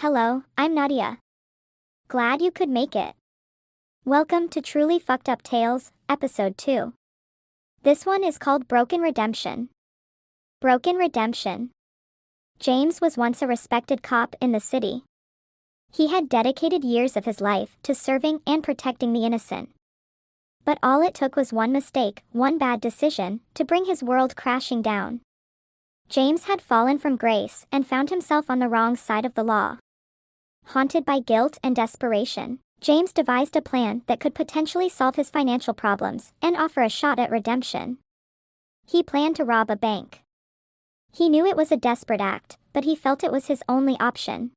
Hello, I'm Nadia. Glad you could make it. Welcome to Truly Fucked Up Tales, Episode 2. This one is called Broken Redemption. Broken Redemption. James was once a respected cop in the city. He had dedicated years of his life to serving and protecting the innocent. But all it took was one mistake, one bad decision, to bring his world crashing down. James had fallen from grace and found himself on the wrong side of the law. Haunted by guilt and desperation, James devised a plan that could potentially solve his financial problems and offer a shot at redemption. He planned to rob a bank. He knew it was a desperate act, but he felt it was his only option.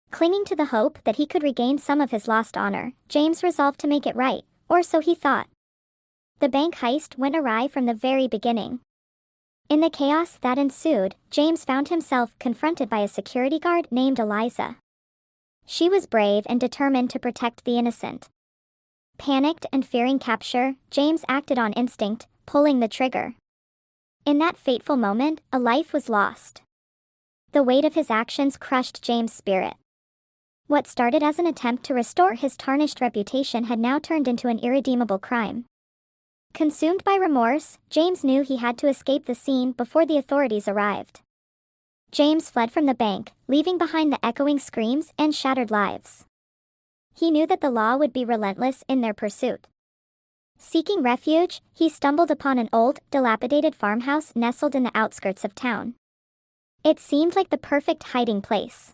Clinging to the hope that he could regain some of his lost honor, James resolved to make it right, or so he thought. The bank heist went awry from the very beginning. In the chaos that ensued, James found himself confronted by a security guard named Eliza. She was brave and determined to protect the innocent. Panicked and fearing capture, James acted on instinct, pulling the trigger. In that fateful moment, a life was lost. The weight of his actions crushed James' spirit. What started as an attempt to restore his tarnished reputation had now turned into an irredeemable crime. Consumed by remorse, James knew he had to escape the scene before the authorities arrived. James fled from the bank, leaving behind the echoing screams and shattered lives. He knew that the law would be relentless in their pursuit. Seeking refuge, he stumbled upon an old, dilapidated farmhouse nestled in the outskirts of town. It seemed like the perfect hiding place.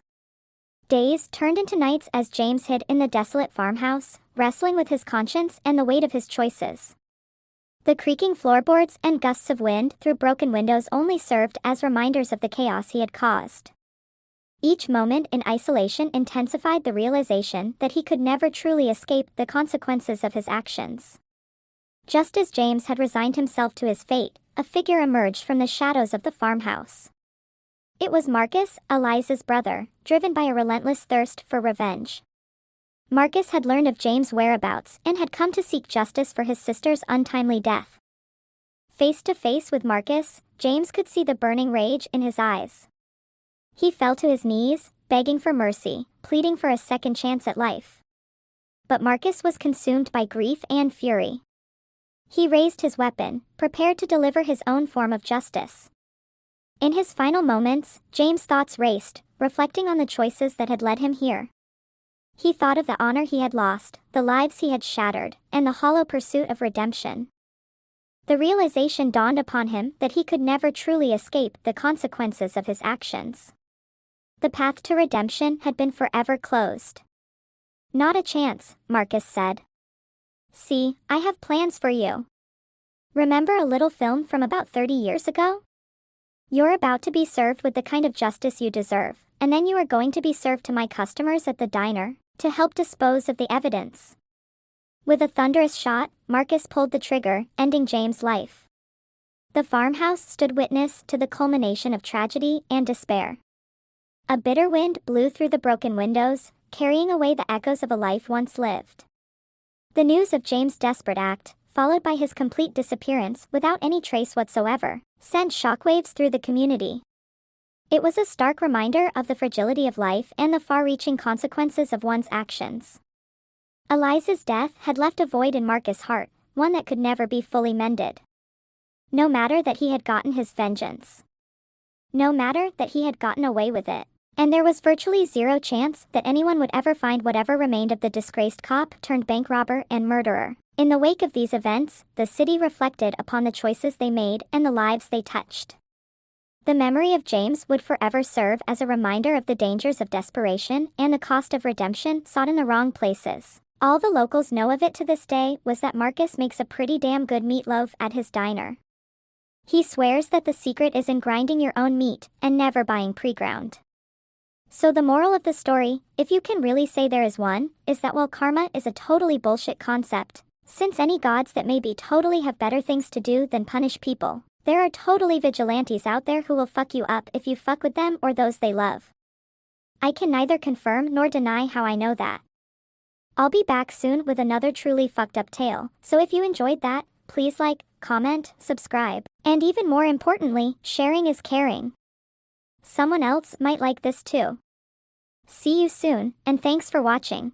Days turned into nights as James hid in the desolate farmhouse, wrestling with his conscience and the weight of his choices. The creaking floorboards and gusts of wind through broken windows only served as reminders of the chaos he had caused. Each moment in isolation intensified the realization that he could never truly escape the consequences of his actions. Just as James had resigned himself to his fate, a figure emerged from the shadows of the farmhouse. It was Marcus, Eliza's brother, driven by a relentless thirst for revenge. Marcus had learned of James' whereabouts and had come to seek justice for his sister's untimely death. Face to face with Marcus, James could see the burning rage in his eyes. He fell to his knees, begging for mercy, pleading for a second chance at life. But Marcus was consumed by grief and fury. He raised his weapon, prepared to deliver his own form of justice. In his final moments, James' thoughts raced, reflecting on the choices that had led him here. He thought of the honor he had lost, the lives he had shattered, and the hollow pursuit of redemption. The realization dawned upon him that he could never truly escape the consequences of his actions. The path to redemption had been forever closed. "Not a chance," Marcus said. "See, I have plans for you. Remember a little film from about 30 years ago? You're about to be served with the kind of justice you deserve, and then you are going to be served to my customers at the diner, to help dispose of the evidence." With a thunderous shot, Marcus pulled the trigger, ending James' life. The farmhouse stood witness to the culmination of tragedy and despair. A bitter wind blew through the broken windows, carrying away the echoes of a life once lived. The news of James' desperate act, followed by his complete disappearance without any trace whatsoever, sent shockwaves through the community. It was a stark reminder of the fragility of life and the far-reaching consequences of one's actions. Eliza's death had left a void in Marcus' heart, one that could never be fully mended. No matter that he had gotten his vengeance. No matter that he had gotten away with it. And there was virtually zero chance that anyone would ever find whatever remained of the disgraced cop turned bank robber and murderer. In the wake of these events, the city reflected upon the choices they made and the lives they touched. The memory of James would forever serve as a reminder of the dangers of desperation and the cost of redemption sought in the wrong places. All the locals know of it to this day was that Marcus makes a pretty damn good meatloaf at his diner. He swears that the secret is in grinding your own meat and never buying pre-ground. So the moral of the story, if you can really say there is one, is that while karma is a totally bullshit concept, since any gods that maybe totally have better things to do than punish people, there are totally vigilantes out there who will fuck you up if you fuck with them or those they love. I can neither confirm nor deny how I know that. I'll be back soon with another truly fucked up tale, so if you enjoyed that, please like, comment, subscribe, and even more importantly, sharing is caring. Someone else might like this too. See you soon, and thanks for watching.